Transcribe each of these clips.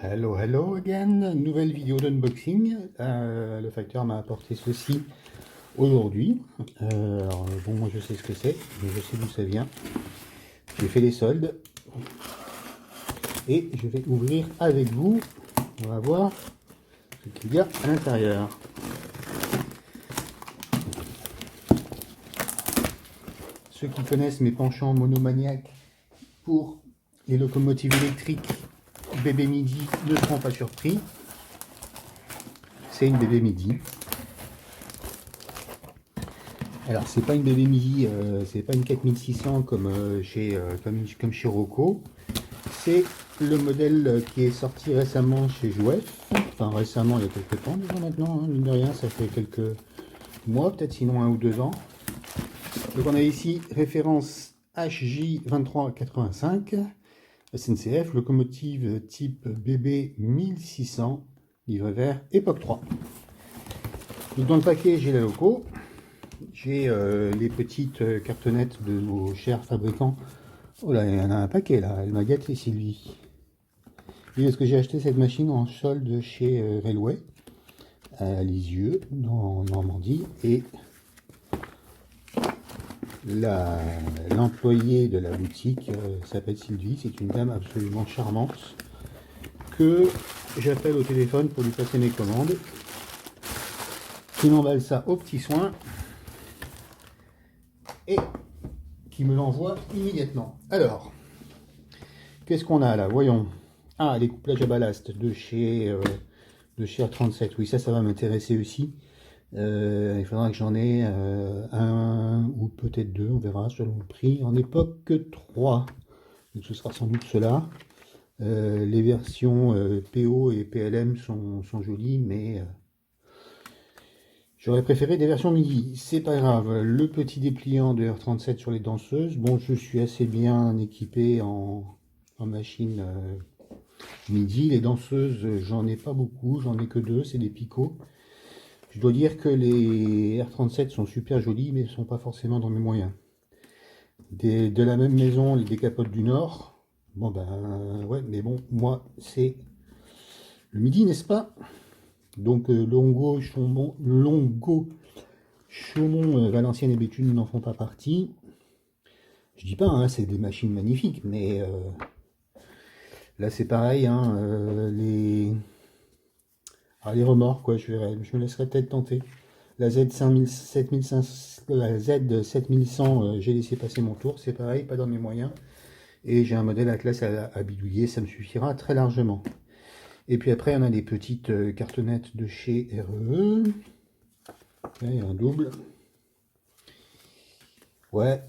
Hello, hello again, nouvelle vidéo d'unboxing. Le facteur m'a apporté ceci aujourd'hui. Alors, bon, moi je sais ce que c'est, mais je sais d'où ça vient. J'ai fait les soldes et je vais ouvrir avec vous. On va voir ce qu'il y a à l'intérieur. Ceux qui connaissent mes penchants monomaniaques pour les locomotives électriques bébé midi ne seront pas surpris. C'est une bébé midi. Alors c'est pas une bébé midi, c'est pas une 4600 comme comme chez Rocco. C'est le modèle qui est sorti récemment chez Jouef. Enfin récemment, il y a quelques temps déjà maintenant, hein, mine de rien, ça fait quelques mois, peut-être sinon 1 ou 2 ans. Donc on a ici référence HJ2385, SNCF, locomotive type BB 1600, livret vert, époque 3. Donc dans le paquet, j'ai la loco, j'ai les petites cartonnettes de nos chers fabricants. Oh là, il y en a un paquet là, elle m'a gâté Sylvie. Oui, parce que j'ai acheté cette machine en solde chez Railway, à Lisieux, en Normandie, et l'employée de la boutique s'appelle Sylvie, c'est une dame absolument charmante, que j'appelle au téléphone pour lui passer mes commandes, qui m'emballe ça au petit soin, et qui me l'envoie immédiatement. Alors, qu'est-ce qu'on a là? Voyons. Ah, les couplages à ballast de chez R37. Oui, ça va m'intéresser aussi. Il faudra que j'en ai un ou peut-être deux, on verra selon le prix. En époque 3. Donc ce sera sans doute cela. Les versions PO et PLM sont jolies, mais j'aurais préféré des versions MIDI. C'est pas grave. Le petit dépliant de R37 sur les danseuses. Bon, je suis assez bien équipé en machine MIDI. Les danseuses, j'en ai pas beaucoup, j'en ai que deux, c'est des picots. Je dois dire que les R37 sont super jolis, mais ne sont pas forcément dans mes moyens. De la même maison, les décapotes du Nord. Bon ben ouais, mais bon, moi c'est le midi, n'est-ce pas? Donc Longo, Chaumont, Valenciennes et Béthune n'en font pas partie. Je dis pas, hein, c'est des machines magnifiques, mais là c'est pareil, hein, les remords, quoi, je me laisserai peut-être tenter. La Z7100, j'ai laissé passer mon tour, c'est pareil, pas dans mes moyens. Et j'ai un modèle Atlas à bidouiller, ça me suffira très largement. Et puis après, on a des petites cartonnettes de chez REE. Il y a un double. Ouais.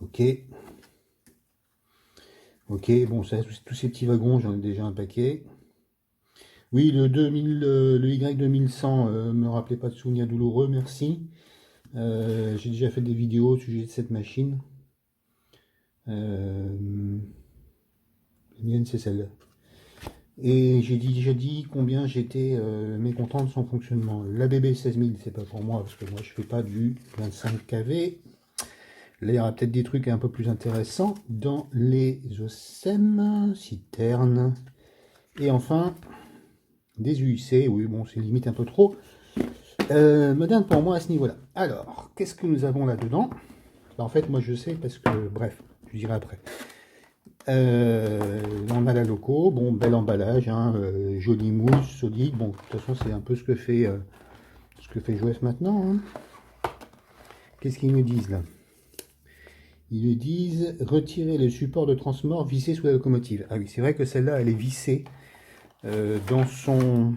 Ok. Ok, bon, ça, tous ces petits wagons, j'en ai déjà un paquet. Oui, le Y2100 me rappelait pas de souvenirs douloureux, merci. J'ai déjà fait des vidéos au sujet de cette machine. La mienne, c'est celle-là. Et j'ai déjà dit combien j'étais mécontent de son fonctionnement. La BB 16000, c'est pas pour moi, parce que moi je fais pas du 25 kV. Là, il y aura peut-être des trucs un peu plus intéressants dans les OSEM, citernes. Et enfin, des UIC, oui, bon, c'est limite un peu trop moderne pour moi à ce niveau-là. Alors, qu'est-ce que nous avons là-dedans? En fait, moi je sais parce que, bref, je dirai après. On a la loco, bon, bel emballage, hein, jolie mousse, solide. Bon, de toute façon, c'est un peu ce que fait Jouef maintenant. Hein. Qu'est-ce qu'ils nous disent là? Ils nous disent retirer le support de transport vissé sous la locomotive. Ah oui, c'est vrai que celle-là, elle est vissée dans son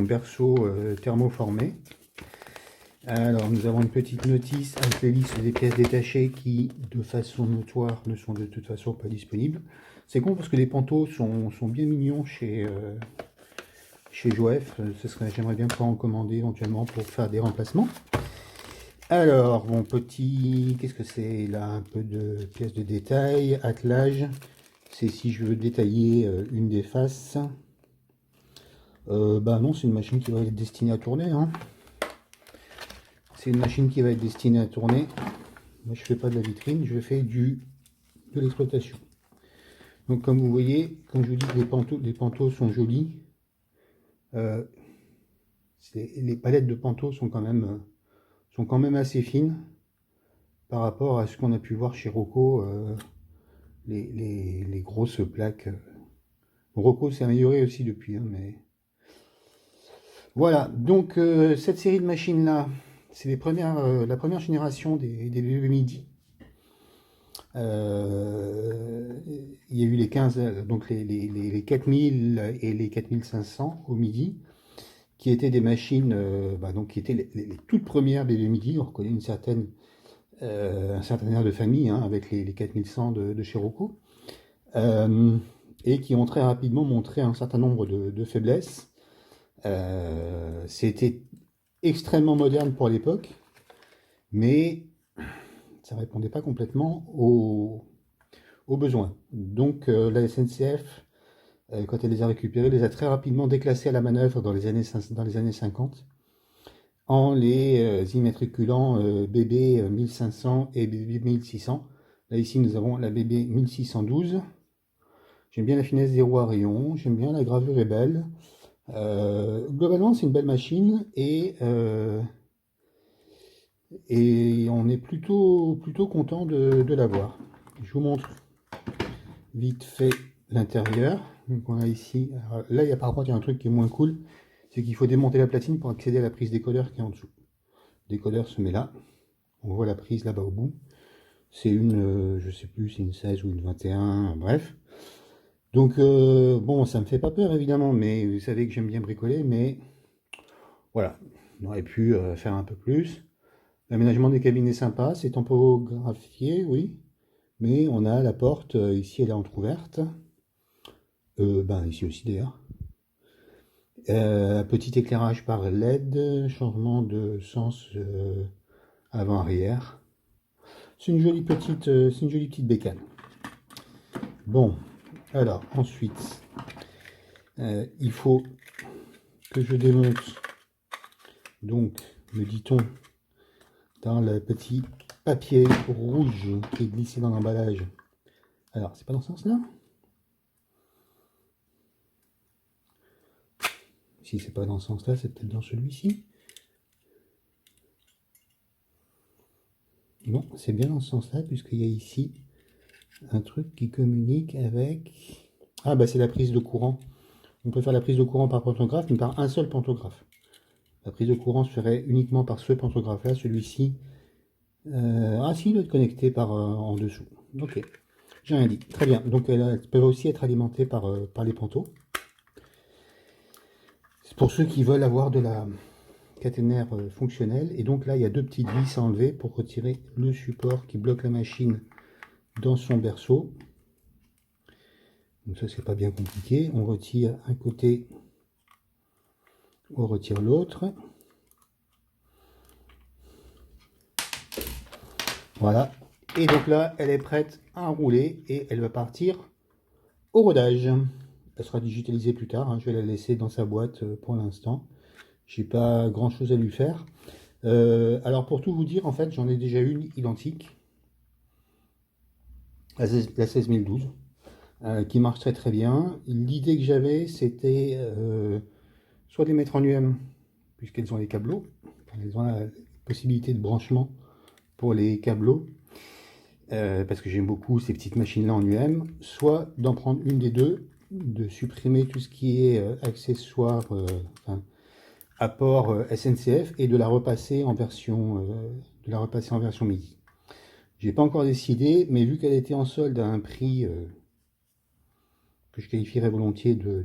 berceau thermoformé. Alors, nous avons une petite notice avec les listes des pièces détachées qui, de façon notoire, ne sont de toute façon pas disponibles. C'est con parce que les pantos sont bien mignons chez Jouef. J'aimerais bien pouvoir en commander éventuellement pour faire des remplacements. Alors, bon, qu'est-ce que c'est là? Un peu de pièces de détail, attelage. C'est si je veux détailler une des faces. Bah non, c'est une machine qui va être destinée à tourner. Hein. C'est une machine qui va être destinée à tourner. Moi, je fais pas de la vitrine, je fais du de l'exploitation. Donc comme vous voyez, comme je vous dis, les pantots sont jolis. Les palettes de pantots sont quand même assez fines par rapport à ce qu'on a pu voir chez Rocco, les grosses plaques. Rocco s'est amélioré aussi depuis, hein, mais voilà. Donc cette série de machines là, c'est la première génération des bébés MIDI. Il y a eu les 15, donc les 4000 et les 4500 au MIDI, qui étaient des machines, donc qui étaient les toutes premières bébés MIDI. On reconnaît un certain air de famille, hein, avec les 4100 de chez Rocco, et qui ont très rapidement montré un certain nombre de faiblesses. C'était extrêmement moderne pour l'époque, mais ça répondait pas complètement aux besoins. Donc la SNCF, quand elle les a récupérés, les a très rapidement déclassés à la manœuvre dans les années 50, en les immatriculant BB 1500 et BB 1600. Là ici nous avons la BB 1612. J'aime bien la finesse des roues à rayons, j'aime bien la gravure est belle. Globalement c'est une belle machine et on est plutôt content de l'avoir. Je vous montre vite fait l'intérieur. Donc on a ici, alors là par contre il y a un truc qui est moins cool, c'est qu'il faut démonter la platine pour accéder à la prise décodeur qui est en dessous. Le décodeur se met là, on voit la prise là-bas au bout. C'est une, je sais plus, c'est une 16 ou une 21, bref. Donc bon, ça me fait pas peur évidemment, mais vous savez que j'aime bien bricoler, mais voilà, on aurait pu faire un peu plus. L'aménagement des cabines est sympa, c'est tampographié, oui, mais on a la porte, ici elle est entrouverte, ici aussi d'ailleurs. Petit éclairage par LED, changement de sens avant-arrière. C'est une jolie petite bécane. Bon, alors ensuite, il faut que je démonte, donc, me dit-on, dans le petit papier rouge qui est glissé dans l'emballage. Alors, c'est pas dans ce sens-là? Si c'est pas dans ce sens-là, c'est peut-être dans celui-ci. Non, c'est bien dans ce sens-là, puisqu'il y a ici un truc qui communique avec... Ah, bah c'est la prise de courant. On peut faire la prise de courant par pantographe, mais par un seul pantographe. La prise de courant se ferait uniquement par ce pantographe-là, celui-ci. Ah si, il doit être connecté par en dessous. Ok, j'ai rien dit. Très bien. Donc elles peuvent aussi être alimentées par les pantos. C'est pour ceux qui veulent avoir de la caténaire fonctionnelle. Et donc là, il y a deux petites vis à enlever pour retirer le support qui bloque la machine dans son berceau. Donc ça, c'est pas bien compliqué. On retire un côté, on retire l'autre. Voilà. Et donc là, elle est prête à rouler et elle va partir au rodage. Elle sera digitalisée plus tard, hein. Je vais la laisser dans sa boîte pour l'instant. J'ai pas grand chose à lui faire. Alors pour tout vous dire, en fait, j'en ai déjà une identique, la 16012, qui marche très bien. L'idée que j'avais, c'était soit de les mettre en UM, puisqu'elles ont les câbleaux, enfin, elles ont la possibilité de branchement pour les câbleaux, parce que j'aime beaucoup ces petites machines là en UM, soit d'en prendre une des deux, de supprimer tout ce qui est accessoire, apport SNCF, et de la repasser en version MIDI. J'ai pas encore décidé, mais vu qu'elle était en solde à un prix que je qualifierais volontiers bon,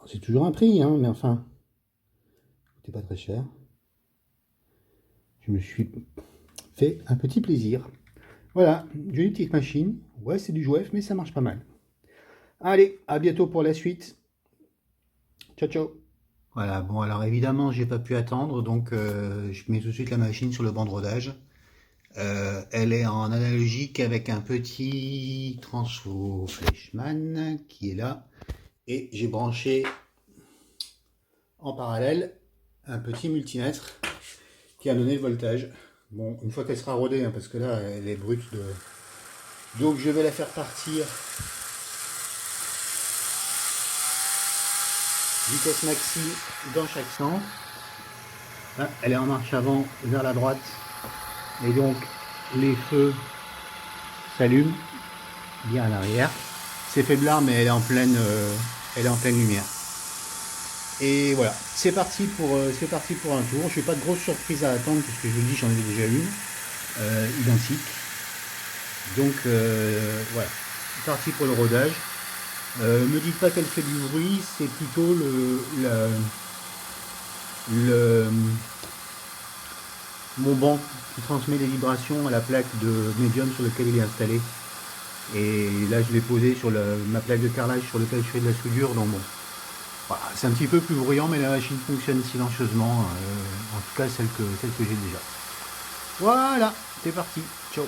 c'est toujours un prix, hein, mais enfin, c'était pas très cher. Je me suis fait un petit plaisir. Voilà, jolie petite machine. Ouais, c'est du jouef, mais ça marche pas mal. Allez, à bientôt pour la suite. Ciao, ciao. Voilà, bon, alors évidemment, j'ai pas pu attendre, donc je mets tout de suite la machine sur le banc de rodage. Elle est en analogique avec un petit transfo Fleischmann qui est là. Et j'ai branché en parallèle un petit multimètre qui a donné le voltage. Bon, une fois qu'elle sera rodée, hein, parce que là, elle est brute Donc je vais la faire partir vitesse maxi dans chaque sens. Là, elle est en marche avant vers la droite et donc les feux s'allument bien à l'arrière. C'est faiblard mais elle est en pleine lumière. Et voilà, c'est parti pour un tour. Je n'ai pas de grosse surprise à attendre puisque je vous dis j'en ai déjà une identique. Donc voilà, c'est parti pour le rodage. Me dites pas qu'elle fait du bruit, c'est plutôt mon banc qui transmet des vibrations à la plaque de médium sur lequel il est installé. Et là je l'ai posé sur ma plaque de carrelage sur laquelle je fais de la soudure. Donc bon, voilà, c'est un petit peu plus bruyant mais la machine fonctionne silencieusement, en tout cas celle que j'ai déjà. Voilà, c'est parti, ciao.